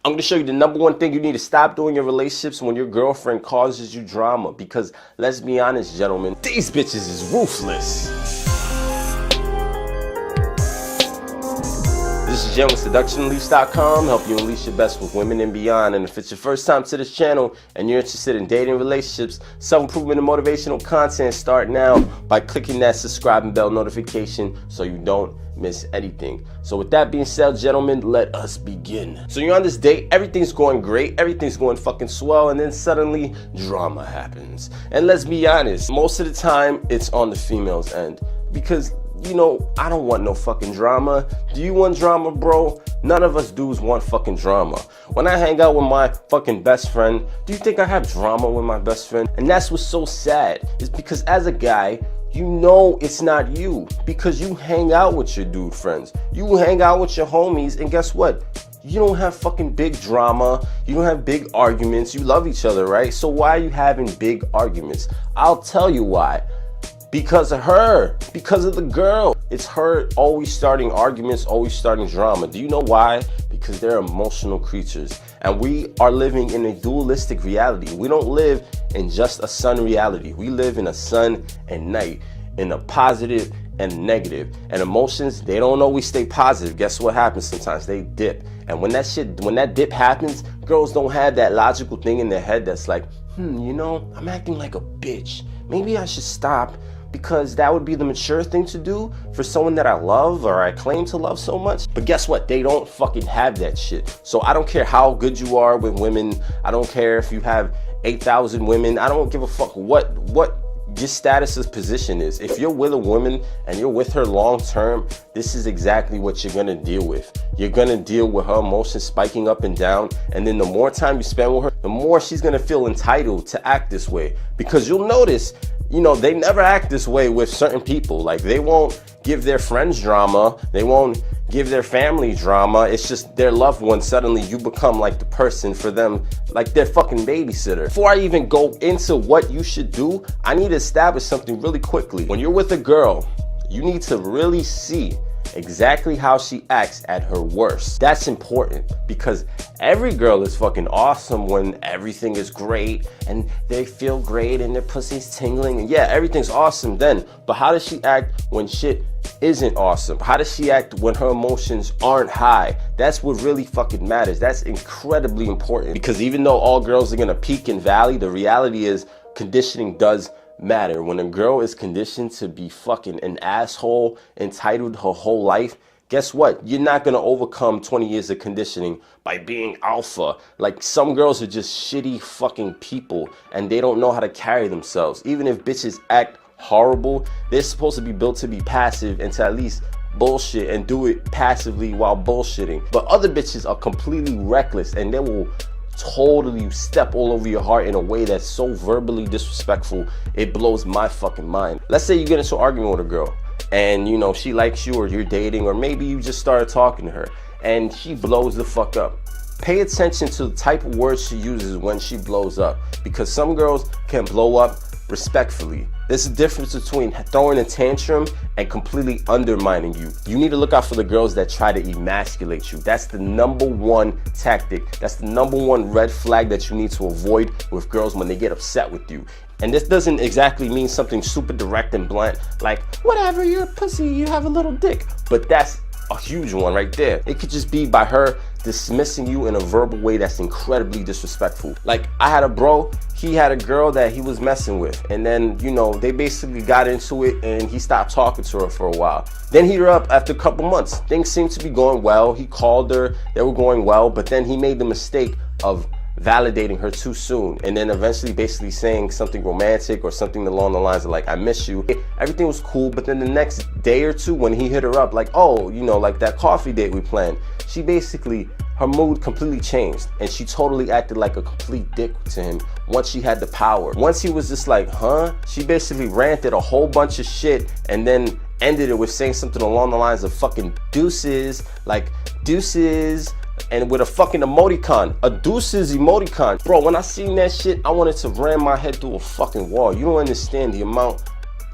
I'm gonna show you the #1 thing you need to stop doing in relationships when your girlfriend causes you drama. Because let's be honest, gentlemen, these bitches is ruthless. This is Jen with SeductionUnleashed.com, help you unleash your best with women and beyond. And if it's your first time to this channel and you're interested in dating, relationships, self-improvement, and motivational content, start now by clicking that subscribe and bell notification so you don't miss anything. So with that being said, gentlemen, let us begin. So you're on this date, everything's going great, everything's going fucking swell, and then suddenly drama happens. And let's be honest, most of the time it's on the female's end, because you know, I don't want no fucking drama. Do you want drama, bro? None of us dudes want fucking drama. When I hang out with my fucking best friend, do you think I have drama with my best friend? And that's what's so sad, is because as a guy, you know it's not you, because you hang out with your dude friends. You hang out with your homies, and guess what? You don't have fucking big drama. You don't have big arguments. You love each other, right? So why are you having big arguments? I'll tell you why. Because of her, because of the girl. It's her always starting arguments, always starting drama. Do you know why? Because they're emotional creatures. And we are living in a dualistic reality. We don't live in just a sun reality. We live in a sun and night, in a positive and negative. And emotions, they don't always stay positive. Guess what happens sometimes? They dip. And when that dip happens, girls don't have that logical thing in their head that's like, you know, I'm acting like a bitch. Maybe I should stop, because that would be the mature thing to do for someone that I love or I claim to love so much. But guess what? They don't fucking have that shit. So I don't care how good you are with women. I don't care if you have 8,000 women. I don't give a fuck what your status's position is. If you're with a woman and you're with her long term, this is exactly what you're gonna deal with. You're gonna deal with her emotions spiking up and down, and then the more time you spend with her, the more she's gonna feel entitled to act this way. Because you'll notice, you know, they never act this way with certain people. Like, they won't give their friends drama. They won't give their family drama. It's just their loved one. Suddenly you become like the person for them, like their fucking babysitter. Before I even go into what you should do, I need to establish something really quickly. When you're with a girl, you need to really see exactly how she acts at her worst. That's important, because every girl is fucking awesome when everything is great and they feel great and their pussy's tingling, and yeah, everything's awesome then. But how does she act when shit isn't awesome? How does she act when her emotions aren't high? That's what really fucking matters. That's incredibly important, because even though all girls are gonna peak and valley, the reality is conditioning does matter. When a girl is conditioned to be fucking an asshole, entitled her whole life, guess what? You're not gonna overcome 20 years of conditioning by being alpha. Like, some girls are just shitty fucking people and they don't know how to carry themselves. Even if bitches act horrible, they're supposed to be built to be passive and to at least bullshit and do it passively while bullshitting. But other bitches are completely reckless and they will totally step all over your heart in a way that's so verbally disrespectful, it blows my fucking mind. Let's say you get into an argument with a girl and, you know, she likes you, or you're dating, or maybe you just started talking to her and she blows the fuck up. Pay attention to the type of words she uses when she blows up, because some girls can blow up respectfully. There's a difference between throwing a tantrum and completely undermining you. You need to look out for the girls that try to emasculate you. That's the #1 tactic. That's the #1 red flag that you need to avoid with girls when they get upset with you. And this doesn't exactly mean something super direct and blunt, like, whatever, you're a pussy, you have a little dick. But that's a huge one right there. It could just be by her dismissing you in a verbal way that's incredibly disrespectful. Like, I had a bro, he had a girl that he was messing with, and then, you know, they basically got into it and he stopped talking to her for a while. Then he hit her up after a couple months. Things seemed to be going well. He called her, they were going well, but then he made the mistake of validating her too soon, and then eventually basically saying something romantic or something along the lines of like, I miss you. Everything was cool, but then the next day or two when he hit her up, like, oh, you know, like that coffee date we planned, she basically, her mood completely changed and she totally acted like a complete dick to him once she had the power. Once he was just like, huh? She basically ranted a whole bunch of shit and then ended it with saying something along the lines of fucking deuces, like deuces, and with a fucking emoticon, a deuces emoticon. Bro, when I seen that shit, I wanted to ram my head through a fucking wall. You don't understand the amount,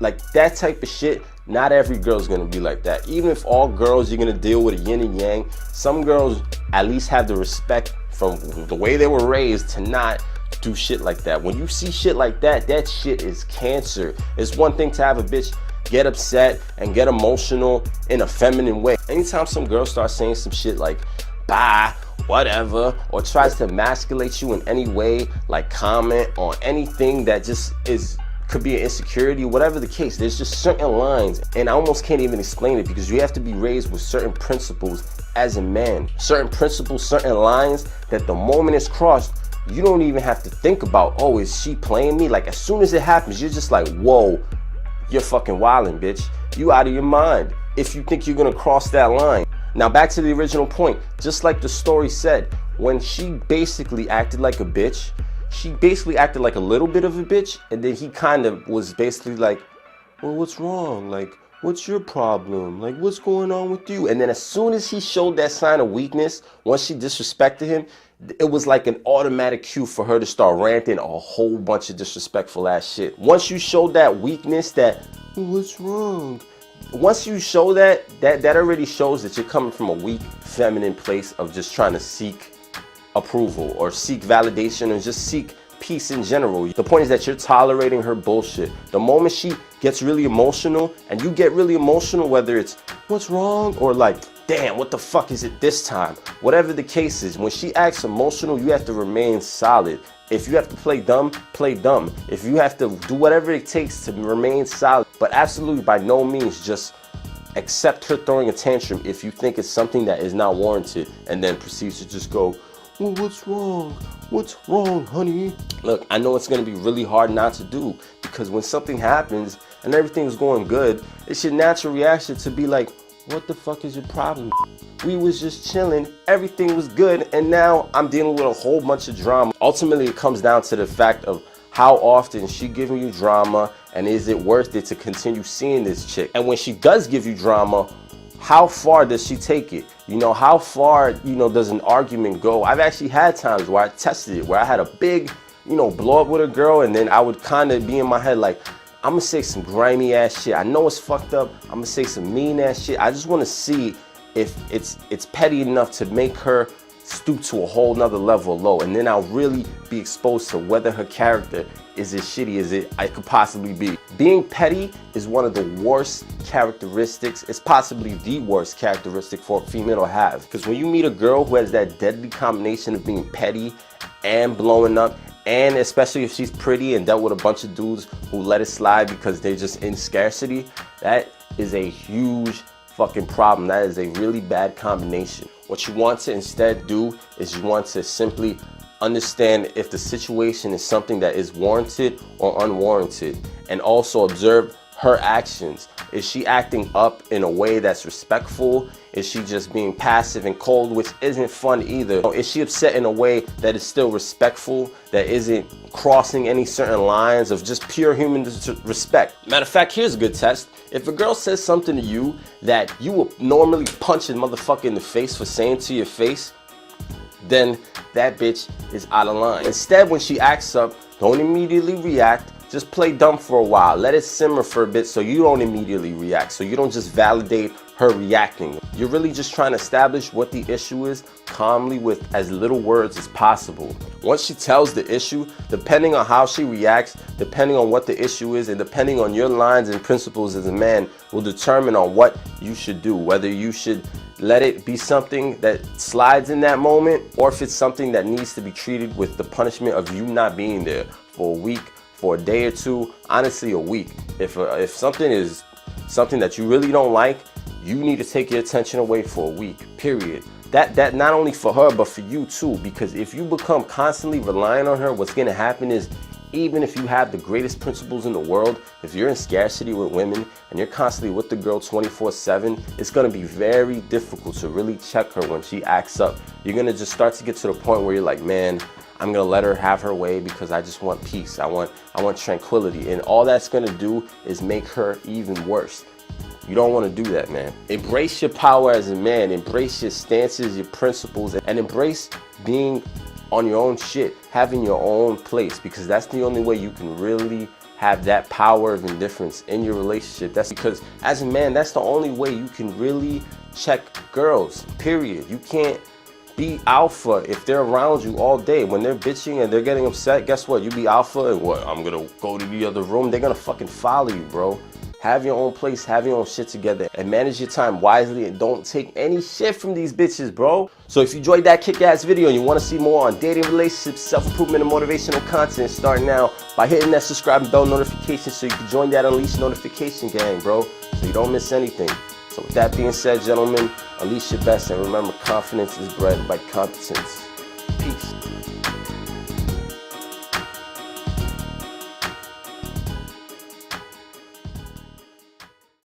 like that type of shit. Not every girl's gonna be like that. Even if all girls you're gonna deal with a yin and yang, some girls at least have the respect from the way they were raised to not do shit like that. When you see shit like that, that shit is cancer. It's one thing to have a bitch get upset and get emotional in a feminine way. Anytime some girl starts saying some shit like, bye, whatever, or tries to emasculate you in any way, like comment on anything that just could be an insecurity, whatever the case, there's just certain lines, and I almost can't even explain it, because you have to be raised with certain principles as a man. Certain principles, certain lines that the moment it's crossed, you don't even have to think about, oh, is she playing me? Like, as soon as it happens, you're just like, whoa, you're fucking wildin', bitch. You out of your mind if you think you're gonna cross that line. Now back to the original point, just like the story said, when she basically acted like a bitch, she basically acted like a little bit of a bitch, and then he kind of was basically like, well, what's wrong? Like, what's your problem? Like, what's going on with you? And then as soon as he showed that sign of weakness, once she disrespected him, it was like an automatic cue for her to start ranting a whole bunch of disrespectful ass shit. Once you show that weakness, that, well, what's wrong? Once you show that already shows that you're coming from a weak, feminine place of just trying to seek approval or seek validation or just seek peace in general. The point is that you're tolerating her bullshit. The moment she gets really emotional, and you get really emotional, whether it's what's wrong or like, damn, what the fuck is it this time? Whatever the case is, when she acts emotional, you have to remain solid. If you have to play dumb, play dumb. If you have to do whatever it takes to remain solid, but absolutely by no means just accept her throwing a tantrum if you think it's something that is not warranted, and then proceeds to just go, well, what's wrong? What's wrong, honey? Look, I know it's gonna be really hard not to do, because when something happens and everything's going good, it's your natural reaction to be like, what the fuck is your problem? We was just chilling, everything was good, and now I'm dealing with a whole bunch of drama. Ultimately, it comes down to the fact of how often she giving you drama, and is it worth it to continue seeing this chick? And when she does give you drama, how far does she take it? You know, how far, does an argument go? I've actually had times where I tested it, where I had a big, blow up with a girl, and then I would kind of be in my head like, I'm gonna say some grimy ass shit. I know it's fucked up. I'm gonna say some mean ass shit. I just wanna see if it's petty enough to make her stoop to a whole nother level low. And then I'll really be exposed to whether her character is as shitty as I could possibly be. Being petty is one of the worst characteristics. It's possibly the worst characteristic for a female to have. Because when you meet a girl who has that deadly combination of being petty and blowing up, and especially if she's pretty and dealt with a bunch of dudes who let it slide because they're just in scarcity, that is a huge fucking problem. That is a really bad combination. What you want to instead do is you want to simply understand if the situation is something that is warranted or unwarranted, and also observe her actions. Is she acting up in a way that's respectful? Is she just being passive and cold, which isn't fun either? Or is she upset in a way that is still respectful, that isn't crossing any certain lines of just pure human respect? Matter of fact, here's a good test. If a girl says something to you that you would normally punch a motherfucker in the face for saying to your face, then that bitch is out of line. Instead, when she acts up, don't immediately react. Just play dumb for a while. Let it simmer for a bit so you don't immediately react, so you don't just validate her reacting. You're really just trying to establish what the issue is calmly with as little words as possible. Once she tells the issue, depending on how she reacts, depending on what the issue is, and depending on your lines and principles as a man, will determine on what you should do. Whether you should let it be something that slides in that moment, or if it's something that needs to be treated with the punishment of you not being there for a week, for a day or two, honestly a week. If something is something that you really don't like, you need to take your attention away for a week, period. That not only for her, but for you too, because if you become constantly relying on her, what's gonna happen is, even if you have the greatest principles in the world, if you're in scarcity with women and you're constantly with the girl 24/7, it's gonna be very difficult to really check her when she acts up. You're gonna just start to get to the point where you're like, man, I'm gonna let her have her way because I just want peace. I want tranquility. And all that's gonna do is make her even worse. You don't want to do that, man. Embrace your power as a man. Embrace your stances, your principles, and embrace being on your own shit, having your own place, because that's the only way you can really have that power of indifference in your relationship. That's because as a man, that's the only way you can really check girls, period. You can't Be alpha. If they're around you all day, when they're bitching and they're getting upset, guess what? You be alpha and what? I'm gonna go to the other room. They're gonna fucking follow you, bro. Have your own place, have your own shit together, and manage your time wisely, and don't take any shit from these bitches, bro. So if you enjoyed that kick-ass video and you want to see more on dating, relationships, self-improvement, and motivational content, start now by hitting that subscribe and bell notification so you can join that Unleash notification gang, bro, so you don't miss anything. So with that being said, gentlemen, unleash your best, and remember, confidence is bred by competence. Peace.